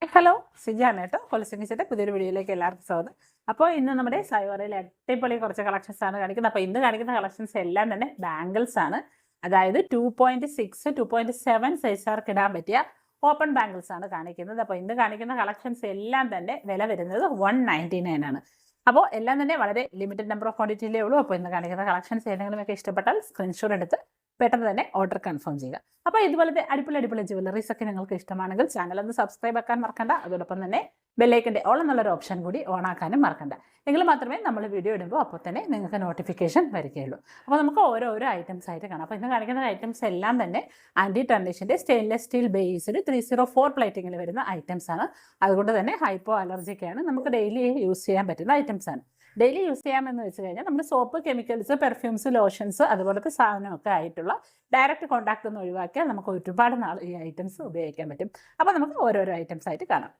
Hello, സിജാണ് കേട്ടോ. കൊലസിനിച്ചിട്ട് പുതിയൊരു വീഡിയോയിലേക്ക് എല്ലാവർക്കും സ്വാഗതം. അപ്പോൾ ഇന്ന് നമ്മുടെ സൈവറിൽ അടിപൊളി കുറച്ച് കളക്ഷൻസ് ആണ് കാണിക്കുന്നത്. അപ്പോൾ ഇന്ന് കാണിക്കുന്ന കളക്ഷൻസ് എല്ലാം തന്നെ ബാംഗിൾസ് ആണ്. അതായത് 2.6, 2.7 സൈസുകാർക്ക് ഇടാൻ പറ്റിയ ഓപ്പൺ ബാംഗിൾസ് ആണ് കാണിക്കുന്നത്. അപ്പോൾ ഇന്ന് കാണിക്കുന്ന കളക്ഷൻസ് എല്ലാം തന്നെ വില വരുന്നത് 199 ആണ്. അപ്പോൾ എല്ലാം തന്നെ വളരെ ലിമിറ്റഡ് നമ്പർ ഓഫ് ക്വാണ്ടിറ്റിയിലേ ഉള്ളൂ. അപ്പോൾ ഇന്ന് കാണിക്കുന്ന കളക്ഷൻസ് ഏതെങ്കിലുമൊക്കെ ഇഷ്ടപ്പെട്ടാൽ സ്ക്രീൻഷോട്ട് എടുത്ത് പെട്ടെന്ന് തന്നെ ഓർഡർ കൺഫേം ചെയ്യുക. അപ്പോൾ ഇതുപോലത്തെ അടിപൊളി ജ്വല്ലറീസ് ഒക്കെ നിങ്ങൾക്ക് ഇഷ്ടമാണെങ്കിൽ ചാനൽ ഒന്ന് സബ്സ്ക്രൈബ് ആക്കാൻ മറക്കണ്ട. അതോടൊപ്പം തന്നെ ബെല്ലൈക്കൻ്റെ ഓൾ എന്നുള്ളൊരു ഓപ്ഷൻ കൂടി ഓൺ ആക്കാനും മറക്കണ്ട. എങ്കിൽ മാത്രമേ നമ്മൾ വീഡിയോ ഇടുമ്പോൾ അപ്പോൾ തന്നെ നിങ്ങൾക്ക് നോട്ടിഫിക്കേഷൻ വരികയുള്ളൂ. അപ്പോൾ നമുക്ക് ഓരോരോ ഐറ്റംസ് ആയിട്ട് കാണാം. അപ്പോൾ ഇന്ന് കാണിക്കുന്ന ഐറ്റംസ് എല്ലാം തന്നെ ആൻറ്റി ടർണിഷിൻ്റെ സ്റ്റെയിൻലെസ് സ്റ്റീൽ ബേസ്ഡ് 304 പ്ലേറ്റിങ്ങിൽ വരുന്ന ഐറ്റംസ് ആണ്. അതുകൊണ്ട് തന്നെ ഹൈപ്പോ അലർജിക്കാണ്, നമുക്ക് ഡെയിലി യൂസ് ചെയ്യാൻ പറ്റുന്ന ഐറ്റംസ് ആണ്. ഡെയിലി യൂസ് ചെയ്യാമെന്ന് വെച്ച് കഴിഞ്ഞാൽ നമ്മൾ സോപ്പ്, കെമിക്കൽസ്, പെർഫ്യൂംസ്, ലോഷൻസ് അതുപോലത്തെ സാധനമൊക്കെ ആയിട്ടുള്ള ഡയറക്റ്റ് കോൺടാക്ട് ഒന്ന് ഒഴിവാക്കിയാൽ നമുക്ക് ഒരുപാട് നാൾ ഈ ഐറ്റംസ് ഉപയോഗിക്കാൻ പറ്റും. അപ്പോൾ നമുക്ക് ഓരോരോ ഐറ്റംസ് ആയിട്ട് കാണാം.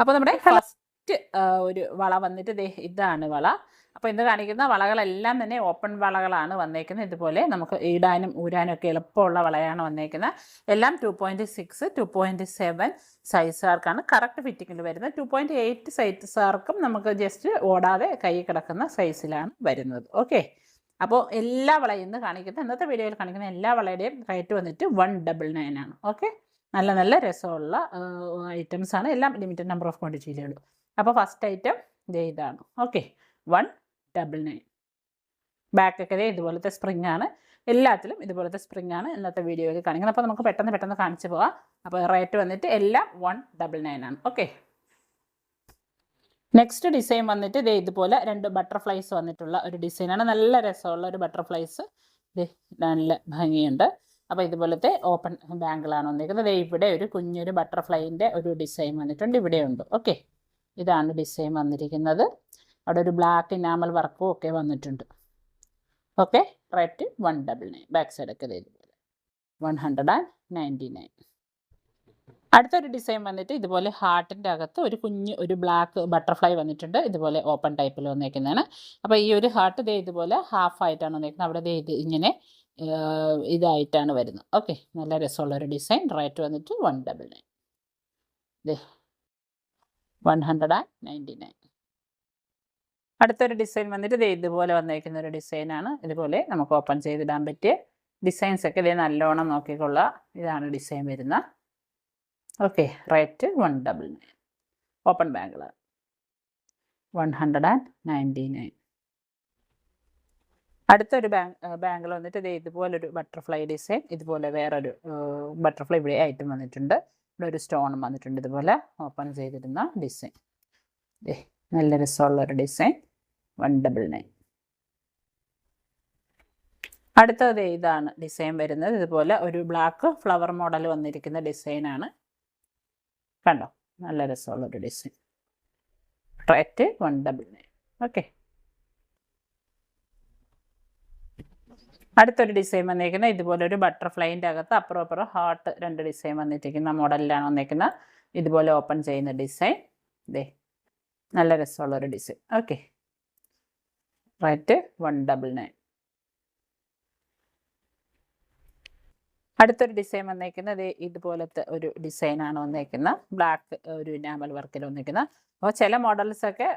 അപ്പോൾ നമ്മുടെ ഫസ്റ്റ് ഒരു വള വന്നിട്ട് ഇതാണ് വള. അപ്പോൾ ഇന്ന് കാണിക്കുന്ന വളകളെല്ലാം തന്നെ ഓപ്പൺ വളകളാണ് വന്നേക്കുന്നത്. ഇതുപോലെ നമുക്ക് ഇടാനും ഊരാനും ഒക്കെ എളുപ്പമുള്ള വളയാണ് വന്നേക്കുന്നത്. എല്ലാം 2.6, 2.7 സൈസുകാർക്കാണ് കറക്റ്റ് ഫിറ്റിങ്ങിൽ വരുന്നത്. 2.8 സൈസുകാർക്കും നമുക്ക് ജസ്റ്റ് ഓടാതെ കൈ കിടക്കുന്ന സൈസിലാണ് വരുന്നത്. ഓക്കെ, അപ്പോൾ എല്ലാ വളയും ഇന്ന് കാണിക്കുന്ന ഇന്നത്തെ വീഡിയോയിൽ കാണിക്കുന്ന എല്ലാ വളയുടെയും റേറ്റ് വന്നിട്ട് 199 ആണ്. ഓക്കെ, നല്ല രസമുള്ള ഐറ്റംസ് ആണ്. എല്ലാം ലിമിറ്റഡ് നമ്പർ ഓഫ് ക്വാണ്ടിറ്റിയിലേ ഉള്ളൂ. അപ്പോൾ ഫസ്റ്റ് ഐറ്റം ഇതാണ്. ഓക്കെ, 199. ബാക്കൊക്കെ ഇതുപോലത്തെ സ്പ്രിങ് ആണ്. എല്ലാത്തിലും ഇതുപോലത്തെ സ്പ്രിങ് ആണ് ഇന്നത്തെ വീഡിയോയിൽ കാണിക്കുന്നത്. അപ്പോൾ നമുക്ക് പെട്ടെന്ന് കാണിച്ചു പോകാം. അപ്പോൾ റേറ്റ് വന്നിട്ട് എല്ലാം 199 ആണ്. ഓക്കെ, നെക്സ്റ്റ് ഡിസൈൻ വന്നിട്ട് ഇതുപോലെ 2 ബട്ടർഫ്ലൈസ് വന്നിട്ടുള്ള ഒരു ഡിസൈനാണ്. നല്ല രസമുള്ള ഒരു ബട്ടർഫ്ലൈസ്, നല്ല ഭംഗിയുണ്ട്. അപ്പോൾ ഇതുപോലത്തെ ഓപ്പൺ ബാങ്കിളാണ് വന്നിരിക്കുന്നത്. ഇവിടെ ഒരു കുഞ്ഞൊരു ബട്ടർഫ്ലൈൻ്റെ ഒരു ഡിസൈൻ വന്നിട്ടുണ്ട്, ഇവിടെയുണ്ട്. ഓക്കെ, ഇതാണ് ഡിസൈൻ വന്നിരിക്കുന്നത്. അവിടെ ഒരു ബ്ലാക്ക് ഇനാമൽ വർക്കും ഒക്കെ വന്നിട്ടുണ്ട്. Okay, rate 199. ബാക്ക് സൈഡൊക്കെ ഇതുപോലെ 199. അടുത്തൊരു ഡിസൈൻ വന്നിട്ട് ഇതുപോലെ ഹാർട്ടിൻ്റെ അകത്ത് ഒരു ബ്ലാക്ക് ബട്ടർഫ്ലൈ വന്നിട്ടുണ്ട്. ഇതുപോലെ ഓപ്പൺ ടൈപ്പിൽ വന്നേക്കുന്നതാണ്. അപ്പോൾ ഈ ഒരു ഹാർട്ട് ഇതുപോലെ ഹാഫ് ആയിട്ടാണ് വന്നേക്കുന്നത്. അവിടെ ഇത് ഇങ്ങനെ ഇതായിട്ടാണ് വരുന്നത്. ഓക്കെ, നല്ല രസമുള്ളൊരു ഡിസൈൻ. റേറ്റ് വന്നിട്ട് 199. 199. അടുത്തൊരു ഡിസൈൻ വന്നിട്ട് ഇതുപോലെ വന്നേക്കുന്ന ഒരു ഡിസൈനാണ്. ഇതുപോലെ നമുക്ക് ഓപ്പൺ ചെയ്തിടാൻ പറ്റിയ ഡിസൈൻസ് ഒക്കെ നല്ലോണം നോക്കിക്കൊള്ളുക. ഇതാണ് ഡിസൈൻ വരുന്നത്. Okay, rate 199. Open bangle 199. അടുത്തൊരു ബാങ്കിൾ വന്നിട്ട് ഇതുപോലൊരു ബട്ടർഫ്ലൈ ഡിസൈൻ. ഇതുപോലെ വേറൊരു ബട്ടർഫ്ലൈ ഇവിടെ ഐറ്റം വന്നിട്ടുണ്ട്. ഇവിടെ ഒരു സ്റ്റോണും വന്നിട്ടുണ്ട്. ഇതുപോലെ ഓപ്പൺ ചെയ്തിരുന്ന ഡിസൈൻ. നല്ല രസമുള്ളൊരു ഡിസൈൻ. 199. അടുത്തത് ഇതാണ് ഡിസൈൻ വരുന്നത്. ഇതുപോലെ ഒരു ബ്ലാക്ക് ഫ്ലവർ മോഡൽ വന്നിരിക്കുന്ന ഡിസൈനാണ്. കണ്ടോ, നല്ല രസമുള്ളൊരു ഡിസൈൻ. റേറ്റ് 199. ഓക്കെ, അടുത്തൊരു ഡിസൈൻ വന്നിരിക്കുന്നത് ഇതുപോലെ ഒരു ബട്ടർഫ്ലൈൻ്റെ അകത്ത് അപ്പുറം ഹാർട്ട് 2 ഡിസൈൻ വന്നിരിക്കുന്ന മോഡലിലാണ് വന്നിരിക്കുന്നത്. ഇതുപോലെ ഓപ്പൺ ചെയ്യുന്ന ഡിസൈൻ. നല്ല രസമുള്ളൊരു ഡിസൈൻ. Okay, rate 199. അടുത്തൊരു ഡിസൈൻ വന്നേക്കുന്നത് ഇതുപോലത്തെ ഒരു ഡിസൈനാണ് വന്നേക്കുന്നത്. ബ്ലാക്ക് ഒരു ഇനാമൽ വർക്കിൽ വന്നിരിക്കുന്നത്. അപ്പോൾ ചില മോഡൽസൊക്കെ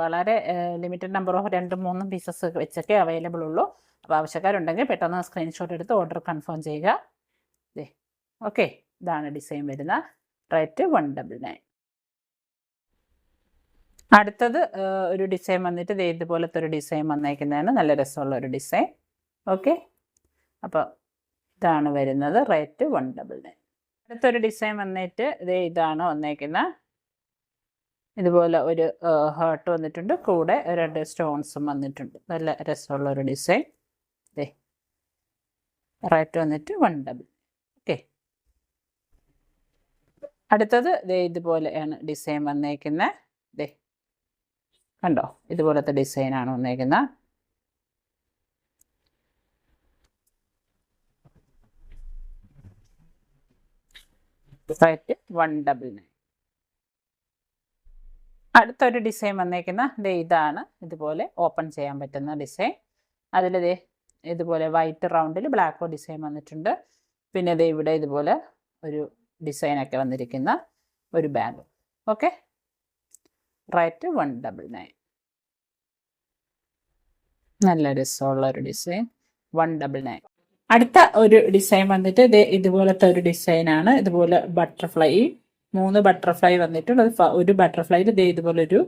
വളരെ ലിമിറ്റഡ് നമ്പർ ഓഫ് 2-3 പീസസ് വെച്ചൊക്കെ അവൈലബിൾ ഉള്ളൂ. അപ്പോൾ ആവശ്യക്കാരുണ്ടെങ്കിൽ പെട്ടെന്ന് സ്ക്രീൻഷോട്ട് എടുത്ത് ഓർഡർ കൺഫേം ചെയ്യുക. ഓക്കെ, ഇതാണ് ഡിസൈൻ വരുന്നത്. റേറ്റ് 199. അടുത്തത് ഒരു ഡിസൈൻ വന്നിട്ട് ഇതുപോലത്തെ ഒരു ഡിസൈൻ വന്നേക്കുന്നതാണ്. നല്ല രസമുള്ള ഒരു ഡിസൈൻ. ഓക്കെ, അപ്പോൾ ഇതാണ് വരുന്നത്. റേറ്റ് 199. അടുത്തൊരു ഡിസൈൻ വന്നിട്ട് ഇതാണ് വന്നേക്കുന്നത്. ഇതുപോലെ ഒരു ഹാർട്ട് വന്നിട്ടുണ്ട്. കൂടെ 2 സ്റ്റോൺസും വന്നിട്ടുണ്ട്. നല്ല രസമുള്ള ഒരു ഡിസൈൻ. റേറ്റ് വന്നിട്ട് 199. ഓക്കെ, അടുത്തത് ഇതുപോലെയാണ് ഡിസൈൻ വന്നേക്കുന്നത്. കണ്ടോ, ഇതുപോലത്തെ ഡിസൈനാണ് വന്നേക്കുന്നത്. റേറ്റ് 199. അടുത്തൊരു ഡിസൈൻ വന്നേക്കുന്ന ഇതാണ്. ഇതുപോലെ ഓപ്പൺ ചെയ്യാൻ പറ്റുന്ന ഡിസൈൻ. അതിൽ ഇതുപോലെ വൈറ്റ് റൗണ്ടിൽ ബ്ലാക്ക് ഡിസൈൻ വന്നിട്ടുണ്ട്. പിന്നെ ഇവിടെ ഇതുപോലെ ഒരു ഡിസൈനൊക്കെ വന്നിരിക്കുന്ന ഒരു ബാഗ്. Okay, rate 199. നല്ല രസമുള്ള ഒരു ഡിസൈൻ, 199. അടുത്ത ഒരു ഡിസൈൻ വന്നിട്ട് ഇതുപോലത്തെ ഒരു ഡിസൈനാണ്. ഇതുപോലെ ബട്ടർഫ്ലൈ, 3 ബട്ടർഫ്ലൈ വന്നിട്ടുണ്ട്. ഒരു ബട്ടർഫ്ലൈയിൽ ഇതുപോലൊരു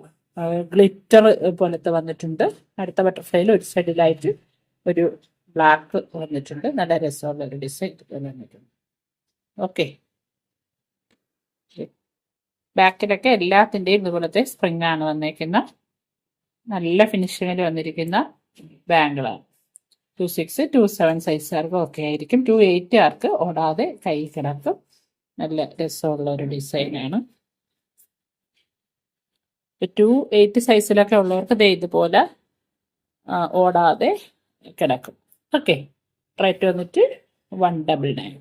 ഗ്ലിറ്റർ പോലത്തെ വന്നിട്ടുണ്ട്. അടുത്ത ബട്ടർഫ്ലൈയിൽ ഒരു സൈഡിലായിട്ട് ഒരു ബ്ലാക്ക് വന്നിട്ടുണ്ട്. നല്ല രസമുള്ള ഒരു ഡിസൈൻ ഇതുപോലെ വന്നിട്ടുണ്ട്. ഓക്കെ, ബാക്കിലൊക്കെ എല്ലാത്തിൻ്റെയും ഇതുപോലത്തെ സ്പ്രിങ് ആണ് വന്നേക്കുന്ന നല്ല ഫിനിഷിങ്ങിൽ വന്നിരിക്കുന്ന ബാങ്കിളാണ്. 26, 27 സൈസുകാർക്ക് ഓക്കെ ആയിരിക്കും. 28 ആർക്ക് ഓടാതെ കൈ കിടക്കും. നല്ല രസമുള്ള ഒരു ഡിസൈനാണ്. 28 സൈസിലൊക്കെ ഉള്ളവർക്ക് ഇതുപോലെ ഓടാതെ കിടക്കും. ഓക്കെ, റേറ്റ് വന്നിട്ട് 199.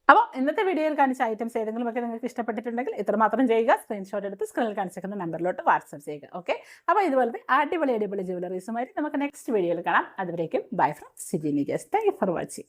അപ്പോൾ ഇന്നത്തെ വീഡിയോയിൽ കാണിച്ച ഐറ്റംസ് ഏതെങ്കിലും ഒക്കെ നിങ്ങൾക്ക് ഇഷ്ടപ്പെട്ടിട്ടുണ്ടെങ്കിൽ ഇത്രമാത്രം ചെയ്യുക. സ്ക്രീൻഷോട്ട് എടുത്ത് സ്ക്രീനിൽ കാണിച്ചിരിക്കുന്ന നമ്പറിലോട്ട് വാട്സ്ആപ്പ് ചെയ്യുക. ഓക്കെ, അപ്പോൾ ഇതുപോലത്തെ അടിപൊളി ജ്വല്ലറീസുമായിട്ട് നമുക്ക് നെക്സ്റ്റ് വീഡിയോയിൽ കാണാം. അതുവരേക്കും bye from Siji Nijesh. Thank you for watching.